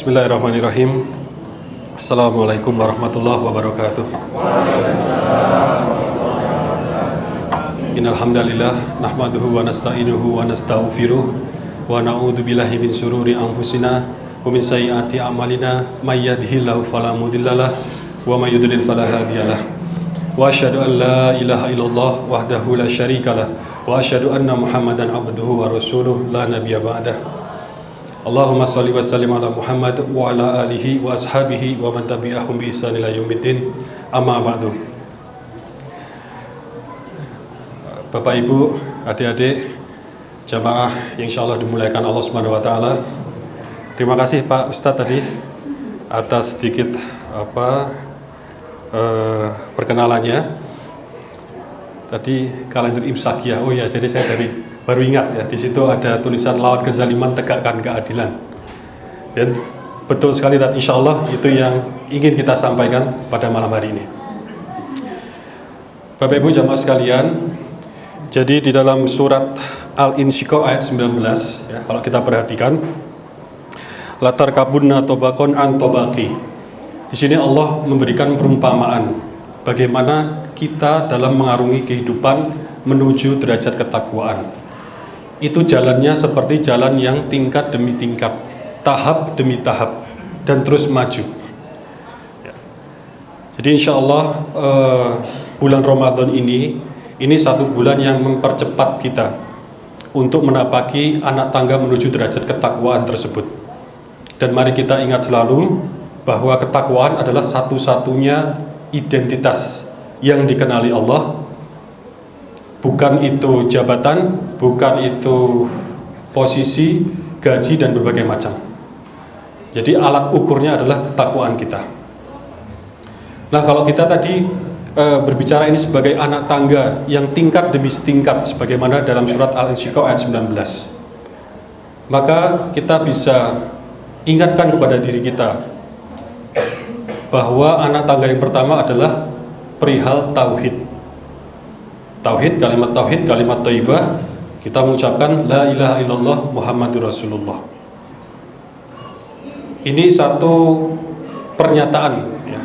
Bismillahirrahmanirrahim. Assalamualaikum warahmatullahi wabarakatuh. Innal hamdalillah nahmaduhu wa nasta'inuhu wa nastaghfiruh wa na'udzu billahi min shururi anfusina wa min sayyiati a'malina may yahdihillahu fala mudhillalah wa may yudlil fala hadiyalah. Wa asyhadu an la ilaha illallah wahdahu la syarikalah wa asyhadu anna Muhammadan abduhu wa rasuluh la nabiyya ba'dah. Allahumma shalli wa sallim ala Muhammad wa ala alihi wa ashabihi wa man tabi'ahum bi ihsan ila yaumiddin. Amma ba'du. Bapak Ibu, adik-adik, jamaah yang insyaallah dimuliakan Allah Subhanahu wa taala. Terima kasih Pak Ustadz tadi atas sedikit perkenalannya. Tadi kalender imsakiyah. Oh ya, jadi saya baru ingat ya, di situ ada tulisan lawan kezaliman, tegakkan keadilan. Dan betul sekali, dan insya Allah itu yang ingin kita sampaikan pada malam hari ini. Bapak Ibu jamaah sekalian, jadi di dalam surat Al-Insyiqaq ayat 19 ya, kalau kita perhatikan, latar kabunna tobakon an tobaki. Di sini Allah memberikan perumpamaan bagaimana kita dalam mengarungi kehidupan menuju derajat ketakwaan. Itu jalannya seperti jalan yang tingkat demi tingkat, tahap demi tahap, dan terus maju ya. Jadi insya Allah bulan Ramadan ini satu bulan yang mempercepat kita untuk menapaki anak tangga menuju derajat ketakwaan tersebut. Dan mari kita ingat selalu bahwa ketakwaan adalah satu-satunya identitas yang dikenali Allah. Bukan itu jabatan, bukan itu posisi, gaji, dan berbagai macam. Jadi alat ukurnya adalah ketakwaan kita. Nah, kalau kita tadi berbicara ini sebagai anak tangga yang tingkat demi tingkat, sebagaimana dalam surat Al-Insyiqaq ayat 19, maka kita bisa ingatkan kepada diri kita bahwa anak tangga yang pertama adalah perihal tauhid. Tauhid, kalimat thayyibah, kita mengucapkan la ilaha illallah Muhammadur Rasulullah. Ini satu pernyataan ya,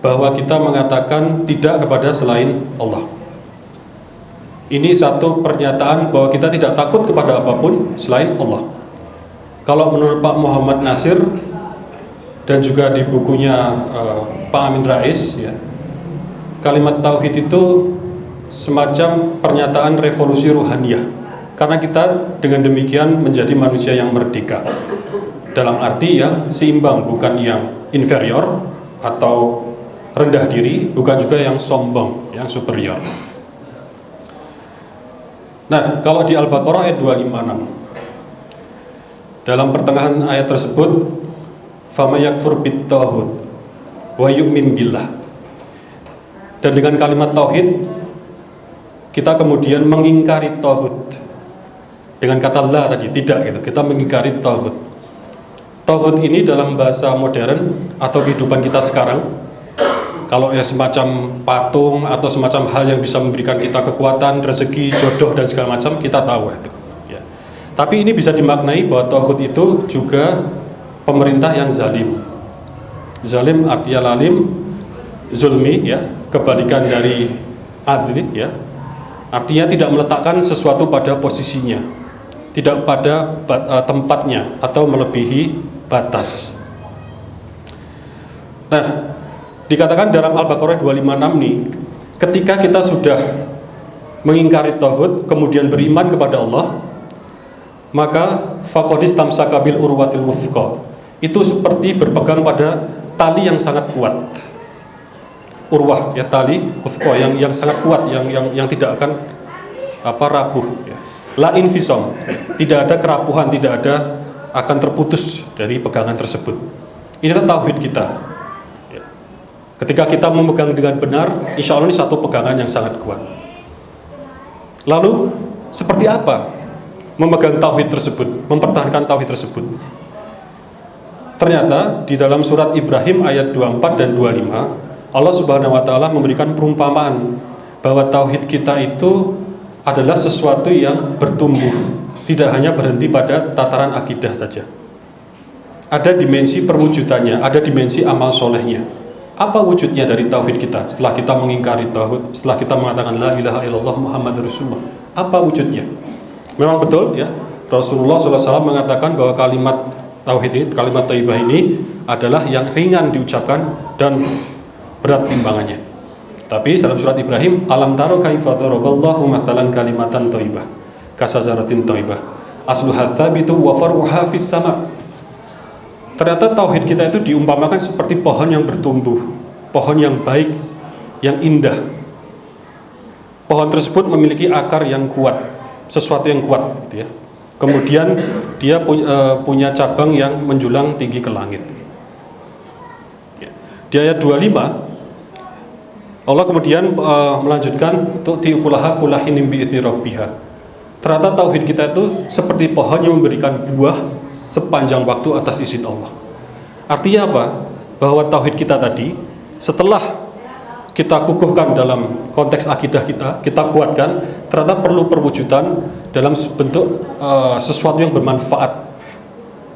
bahwa kita mengatakan tidak kepada selain Allah. Ini satu pernyataan bahwa kita tidak takut kepada apapun selain Allah. Kalau menurut Pak Muhammad Nasir dan juga di bukunya Pak Amin Rais ya, kalimat tauhid itu semacam pernyataan revolusi ruhaniyah, karena kita dengan demikian menjadi manusia yang merdeka, dalam arti yang seimbang, bukan yang inferior atau rendah diri, bukan juga yang sombong, yang superior. Nah, kalau di Al-Baqarah ayat 256, dalam pertengahan ayat tersebut, fama yakfur bit-tauhid wa yu'min billah. Dan dengan kalimat tauhid kita kemudian mengingkari tauhid. Dengan kata la tadi, tidak gitu, kita mengingkari tauhid. Tauhid ini dalam bahasa modern atau kehidupan kita sekarang, kalau ya semacam patung atau semacam hal yang bisa memberikan kita kekuatan, rezeki, jodoh, dan segala macam, kita tahu itu ya. Tapi ini bisa dimaknai bahwa tauhid itu juga pemerintah yang zalim. Zalim artinya lalim, zulmi ya, kebalikan dari adli ya. Artinya tidak meletakkan sesuatu pada posisinya, tidak pada tempatnya, atau melebihi batas. Nah, dikatakan dalam Al-Baqarah 256 nih, ketika kita sudah mengingkari tauhid kemudian beriman kepada Allah, maka faqadis tamsaka bil urwatil wuthqa, itu seperti berpegang pada tali yang sangat kuat. Urwah ya, tali wuthqa yang sangat kuat, yang tidak akan rapuh ya. La infisam, tidak ada kerapuhan, tidak ada akan terputus dari pegangan tersebut. Inilah tauhid kita ya. Ketika kita memegang dengan benar, insya Allah ini satu pegangan yang sangat kuat. Lalu seperti apa memegang tauhid tersebut, mempertahankan tauhid tersebut? Ternyata di dalam surat Ibrahim ayat 24 dan 25, Allah Subhanahu wa taala memberikan perumpamaan bahwa tauhid kita itu adalah sesuatu yang bertumbuh, tidak hanya berhenti pada tataran akidah saja. ada dimensi perwujudannya, ada dimensi amal solehnya. Apa wujudnya dari tauhid kita setelah kita mengingkari tauhid, setelah kita mengatakan la ilaha illallah Muhammadur Rasulullah? Apa wujudnya? Memang betul ya, Rasulullah SAW mengatakan bahwa kalimat tauhid ini, kalimat thayyibah ini adalah yang ringan diucapkan dan berat timbangannya. Tapi dalam surat Ibrahim, alam taro kaifa daraballahu mathalan kalimatan thayyibah kasazaratin thayyibah asluha tsabitu wa far'uha fis sama'. Ternyata tauhid kita itu diumpamakan seperti pohon yang bertumbuh, pohon yang baik, yang indah. Pohon tersebut memiliki akar yang kuat, sesuatu yang kuat, gitu ya. Kemudian dia punya cabang yang menjulang tinggi ke langit. Di ayat 25, Allah kemudian melanjutkan tu'tiukulaha kulahinim bi'idni rabbiha. Ternyata tauhid kita itu seperti pohon yang memberikan buah sepanjang waktu atas izin Allah. Artinya apa? Bahwa tauhid kita tadi setelah kita kukuhkan dalam konteks akidah kita kuatkan, ternyata perlu perwujudan dalam bentuk sesuatu yang bermanfaat.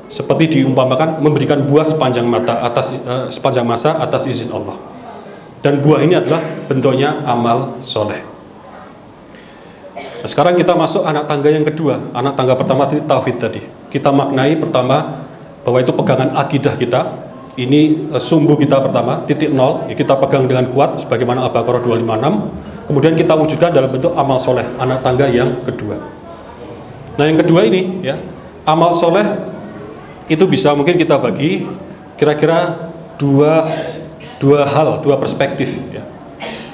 Seperti diumpamakan memberikan buah sepanjang masa atas izin Allah. Dan buah ini adalah bentuknya amal soleh. Nah, sekarang kita masuk anak tangga yang kedua. Anak tangga pertama itu tauhid tadi. Kita maknai pertama bahwa itu pegangan akidah kita. Ini sumbu kita pertama, titik nol. Kita pegang dengan kuat sebagaimana Al-Baqarah 256. Kemudian kita wujudkan dalam bentuk amal soleh, anak tangga yang kedua. Nah, yang kedua ini ya, amal soleh itu bisa mungkin kita bagi kira-kira dua perspektif ya.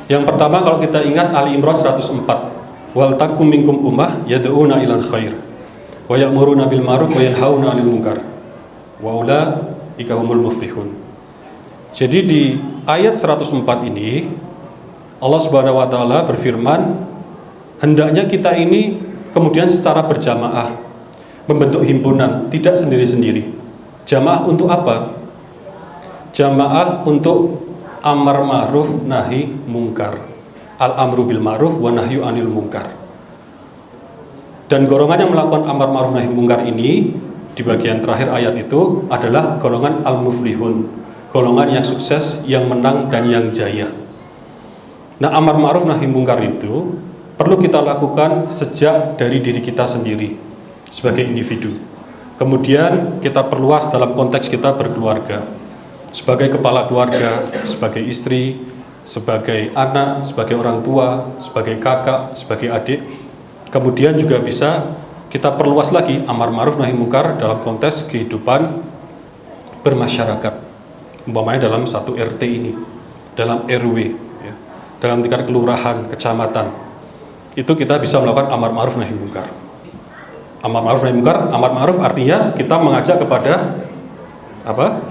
Yang pertama, kalau kita ingat Ali Imran 104, wal takum minkum ummah yad'una ilal khair wa ya'muruna bil ma'ruf wa yanhauna 'anil munkar wa ulaika humul muflihun. Jadi di ayat 104 ini Allah Subhanahu wa taala berfirman, hendaknya kita ini kemudian secara berjamaah membentuk himpunan, tidak sendiri-sendiri. Jamaah untuk apa? Jamaah untuk amar ma'ruf nahi mungkar. Al-amru bil ma'ruf wa nahyu 'anil munkar. Dan golongan yang melakukan amar ma'ruf nahi mungkar ini di bagian terakhir ayat itu adalah golongan al-muflihun, golongan yang sukses, yang menang dan yang jaya. Nah, amar ma'ruf nahi mungkar itu perlu kita lakukan sejak dari diri kita sendiri sebagai individu. Kemudian kita perluas dalam konteks kita berkeluarga, sebagai kepala keluarga, sebagai istri, sebagai anak, sebagai orang tua, sebagai kakak, sebagai adik. Kemudian juga bisa kita perluas lagi amar ma'ruf nahi mungkar dalam konteks kehidupan bermasyarakat. Umpamanya dalam satu RT ini, dalam RW, ya, dalam tingkat kelurahan, kecamatan. Itu kita bisa melakukan amar ma'ruf nahi mungkar. Amar ma'ruf nahi mungkar, amar ma'ruf artinya kita mengajak kepada apa?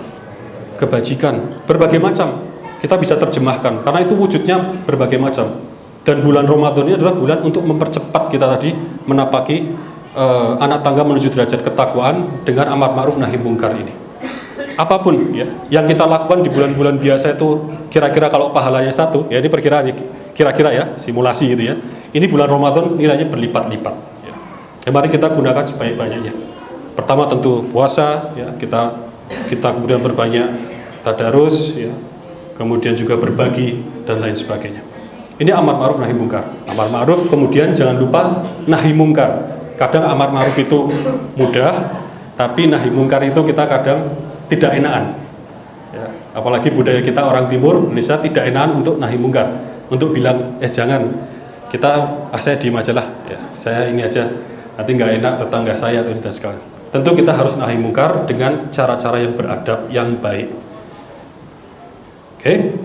Kebajikan, berbagai macam. Kita bisa terjemahkan karena itu wujudnya berbagai macam. Dan bulan Ramadan ini adalah bulan untuk mempercepat kita tadi menapaki anak tangga menuju derajat ketakwaan dengan amar ma'ruf nahi mungkar ini. Apapun ya yang kita lakukan di bulan-bulan biasa itu kira-kira kalau pahalanya satu, ya ini perkiraan kira-kira ya, simulasi gitu ya. Ini bulan Ramadan nilainya berlipat-lipat ya. Mari kita gunakan sebaik-banyaknya. Pertama tentu puasa ya, kita kemudian berbanyak tadarus ya. Kemudian juga berbagi dan lain sebagainya. Ini amar ma'ruf nahi mungkar. Amar ma'ruf, kemudian jangan lupa nahi mungkar. Kadang amar ma'ruf itu mudah, tapi nahi mungkar itu kita kadang tidak enakan. Ya, apalagi budaya kita orang timur Indonesia tidak enakan untuk nahi mungkar, untuk bilang jangan. Saya diem aja lah. Ya, saya ini aja. Nanti nggak enak tetangga saya atau tidak sekali. Tentu kita harus nahi mungkar dengan cara-cara yang beradab, yang baik. Oke.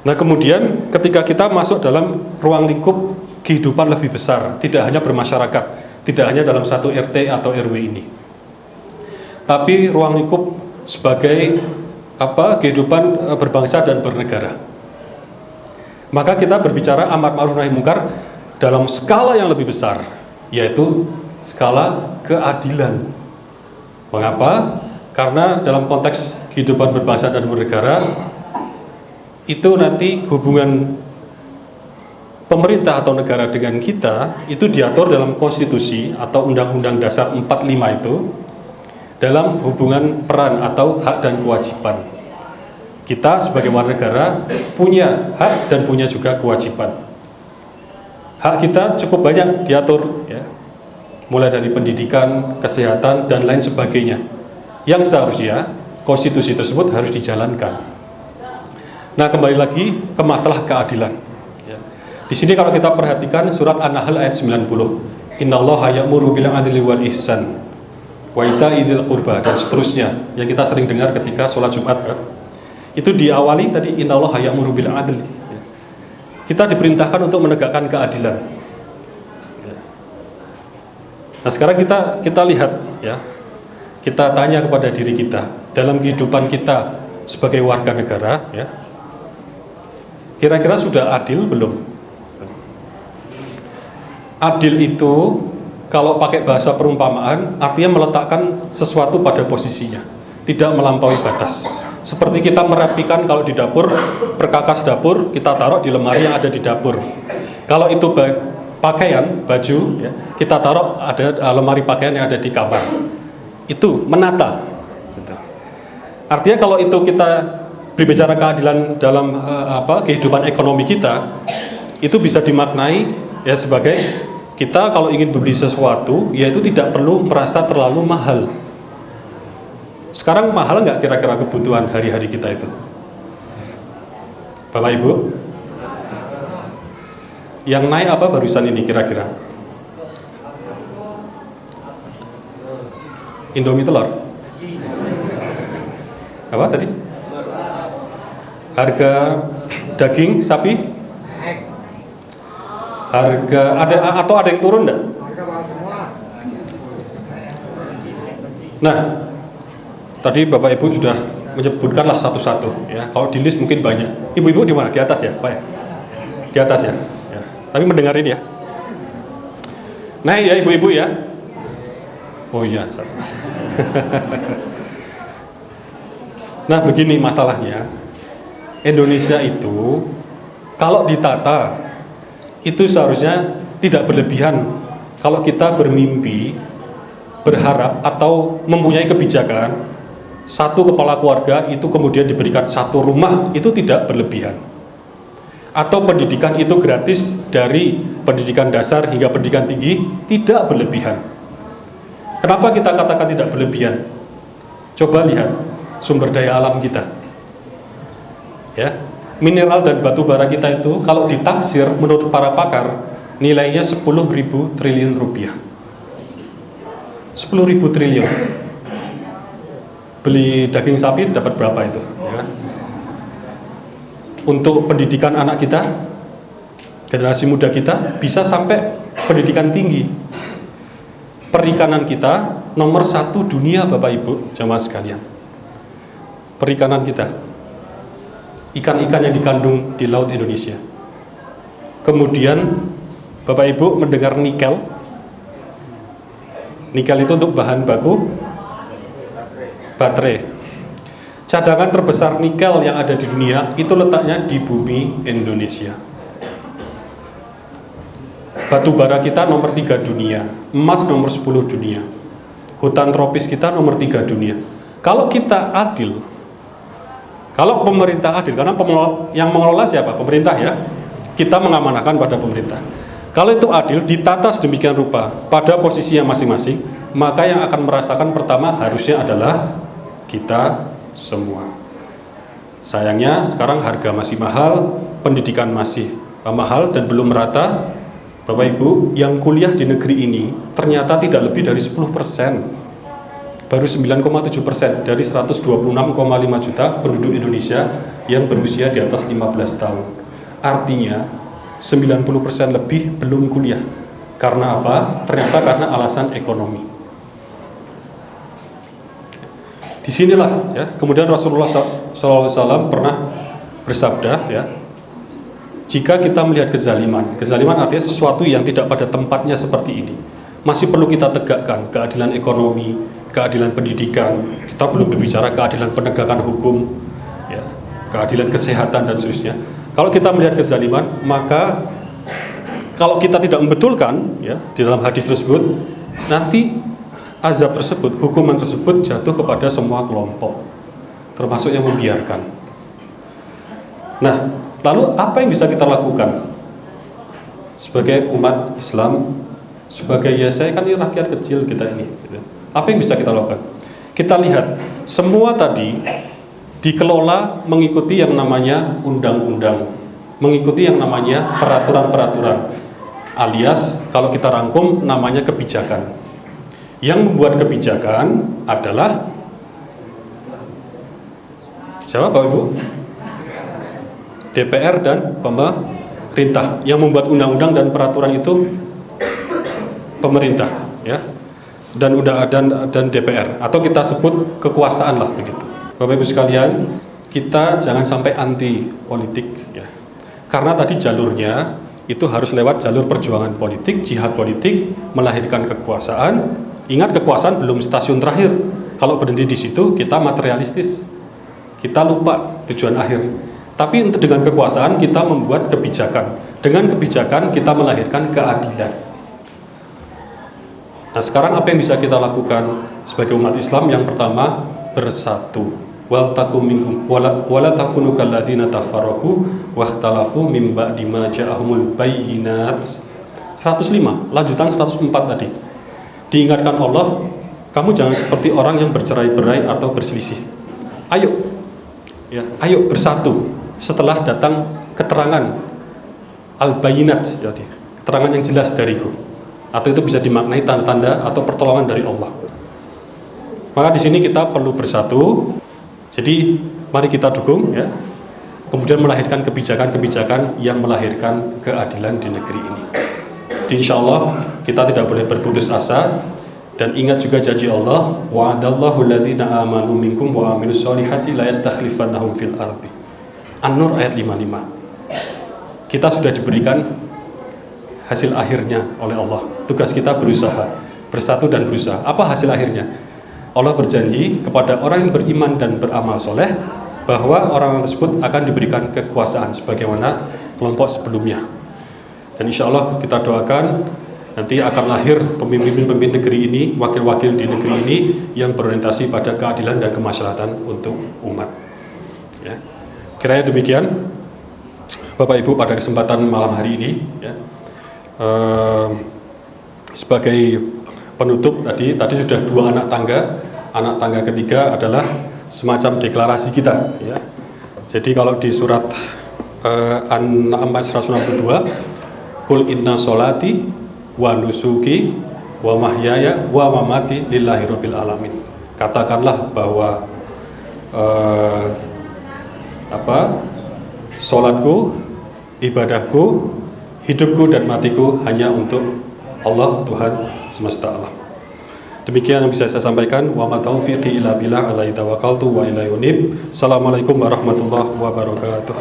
Nah, kemudian ketika kita masuk dalam ruang lingkup kehidupan lebih besar, tidak hanya bermasyarakat, tidak hanya dalam satu RT atau RW ini, tapi ruang lingkup sebagai kehidupan berbangsa dan bernegara. Maka kita berbicara amar ma'ruf nahi mungkar dalam skala yang lebih besar, yaitu skala keadilan. Mengapa? Karena dalam konteks kehidupan berbangsa dan bernegara itu nanti hubungan pemerintah atau negara dengan kita itu diatur dalam konstitusi atau Undang-Undang Dasar 45 itu dalam hubungan peran atau hak dan kewajiban. Kita sebagai warga negara punya hak dan punya juga kewajiban. Hak kita cukup banyak diatur, ya, mulai dari pendidikan, kesehatan, dan lain sebagainya, yang seharusnya konstitusi tersebut harus dijalankan. Nah, kembali lagi ke masalah keadilan. Ya. Di sini kalau kita perhatikan surat An-Nahl ayat 90, Innallaha ya'muru bil adli wal ihsan wa ita'i dzil qurba, dan seterusnya yang kita sering dengar ketika sholat Jumat, kan? Itu diawali tadi Innallaha ya'muru bil adli. Ya. Kita diperintahkan untuk menegakkan keadilan. Ya. Nah, sekarang kita lihat, ya. Kita tanya kepada diri kita dalam kehidupan kita sebagai warga negara, ya. Kira-kira sudah adil belum? Adil itu kalau pakai bahasa perumpamaan artinya meletakkan sesuatu pada posisinya, tidak melampaui batas. Seperti kita merapikan kalau di dapur, perkakas dapur kita taruh di lemari yang ada di dapur. Kalau itu pakaian, baju, ya, kita taruh ada lemari pakaian yang ada di kamar. Itu menata. Artinya kalau itu kita berbicara keadilan dalam kehidupan ekonomi kita, itu bisa dimaknai ya sebagai kita kalau ingin beli sesuatu, yaitu tidak perlu merasa terlalu mahal. Sekarang mahal nggak kira-kira kebutuhan hari-hari kita itu? Bapak Ibu? Yang naik apa barusan ini kira-kira? Indomie telur. Apa tadi? Harga daging sapi? Harga ada yang turun enggak? Nah, tadi Bapak Ibu sudah menyebutkanlah satu-satu, ya. Kalau di list mungkin banyak. Ibu-ibu di mana? Di atas ya, Pak ya? Di atas ya. Ya. Tapi mendengarin ya. Nah, ya ibu-ibu ya. Oh iya. Nah, begini masalahnya. Indonesia itu kalau ditata itu seharusnya tidak berlebihan. Kalau kita bermimpi, berharap atau mempunyai kebijakan satu kepala keluarga itu kemudian diberikan satu rumah, itu tidak berlebihan. Atau pendidikan itu gratis dari pendidikan dasar hingga pendidikan tinggi, tidak berlebihan. Kenapa kita katakan tidak berlebihan? Coba lihat sumber daya alam kita, ya, mineral dan batu bara kita itu kalau ditaksir menurut para pakar nilainya 10.000 triliun rupiah. 10.000 triliun. Beli daging sapi dapat berapa itu? Ya. Untuk pendidikan anak kita, generasi muda kita bisa sampai pendidikan tinggi. Perikanan kita nomor 1 dunia, Bapak Ibu, jamaah sekalian. Perikanan kita, ikan-ikan yang dikandung di laut Indonesia. Kemudian Bapak Ibu mendengar nikel. Nikel itu untuk bahan baku baterai. Cadangan terbesar nikel yang ada di dunia itu letaknya di bumi Indonesia. Batu bara kita nomor 3 dunia, emas nomor 10 dunia, hutan tropis kita nomor 3 dunia. Kalau kita adil, kalau pemerintah adil, karena yang mengelola siapa? Pemerintah ya. Kita mengamanahkan pada pemerintah. Kalau itu adil, ditata sedemikian rupa pada posisinya masing-masing, maka yang akan merasakan pertama harusnya adalah kita semua. Sayangnya sekarang harga masih mahal, pendidikan masih mahal dan belum merata. Bapak Ibu, yang kuliah di negeri ini ternyata tidak lebih dari 10%. Baru 9,7% dari 126,5 juta penduduk Indonesia yang berusia di atas 15 tahun. Artinya 90% lebih belum kuliah. Karena apa? Ternyata karena alasan ekonomi. Disinilah ya, kemudian Rasulullah SAW pernah bersabda ya, jika kita melihat kezaliman artinya sesuatu yang tidak pada tempatnya seperti ini, masih perlu kita tegakkan keadilan ekonomi, keadilan pendidikan, kita belum berbicara keadilan penegakan hukum, ya, keadilan kesehatan dan seterusnya. Kalau kita melihat kezaliman, maka kalau kita tidak membetulkan, ya, di dalam hadis tersebut, nanti azab tersebut, hukuman tersebut jatuh kepada semua kelompok, termasuk yang membiarkan. Nah, lalu apa yang bisa kita lakukan sebagai umat Islam, sebagai saya kan ini rakyat kecil kita ini, gitu. Apa yang bisa kita lakukan? Kita lihat semua tadi dikelola mengikuti yang namanya undang-undang, mengikuti yang namanya peraturan-peraturan, alias kalau kita rangkum namanya kebijakan. Yang membuat kebijakan adalah siapa Bapak Ibu? DPR dan pemerintah. Yang membuat undang-undang dan peraturan itu pemerintah, ya. Dan DPR, atau kita sebut kekuasaan lah begitu. Bapak Ibu sekalian, kita jangan sampai anti politik, ya. Karena tadi jalurnya itu harus lewat jalur perjuangan politik, jihad politik, melahirkan kekuasaan. Ingat, kekuasaan belum stasiun terakhir. Kalau berhenti di situ, kita materialistis, kita lupa tujuan akhir. Tapi dengan kekuasaan kita membuat kebijakan. Dengan kebijakan kita melahirkan keadilan. Nah, sekarang apa yang bisa kita lakukan sebagai umat Islam? Yang pertama, bersatu. Wala takunu kalladzina tafarraqu wakhtalafu min ba'di ma ja'ahumul bayyinat. 105, lanjutan 104 tadi. Diingatkan Allah, kamu jangan seperti orang yang bercerai-berai atau berselisih. Ayo, ya, ayo bersatu. Setelah datang keterangan al-bayyinat, jadi keterangan yang jelas dariku. Atau itu bisa dimaknai tanda-tanda atau pertolongan dari Allah. Maka di sini kita perlu bersatu. Jadi mari kita dukung, ya. Kemudian melahirkan kebijakan-kebijakan yang melahirkan keadilan di negeri ini. Insya Allah kita tidak boleh berputus asa, dan ingat juga janji Allah, wa'adallahu alladzina amanu minkum wa amilus solihati la yastakhlifannahum fil ardi. An-Nur ayat 55. Kita sudah diberikan hasil akhirnya oleh Allah. Tugas kita berusaha, bersatu dan berusaha. Apa hasil akhirnya? Allah berjanji kepada orang yang beriman dan beramal soleh bahwa orang tersebut akan diberikan kekuasaan sebagaimana kelompok sebelumnya. Dan insya Allah kita doakan nanti akan lahir pemimpin-pemimpin negeri ini, wakil-wakil di negeri ini yang berorientasi pada keadilan dan kemaslahatan untuk umat. Ya. Kiranya demikian, Bapak Ibu, pada kesempatan malam hari ini, ya. Sebagai penutup tadi sudah 2 anak tangga. Anak tangga ketiga adalah semacam deklarasi kita, ya. Jadi kalau di surat An-Na'am 162, Kul inna sholati wa nusuki wa mahyaya wa mamati lillahi rabbil alamin. Katakanlah bahwa sholatku, ibadahku, hidupku dan matiku hanya untuk Allah, Tuhan semesta alam. Demikian yang bisa saya sampaikan. Wa ma taufiqi illa billah, alaihi tawakkaltu wa ilaihi unib. Assalamualaikum warahmatullahi wabarakatuh.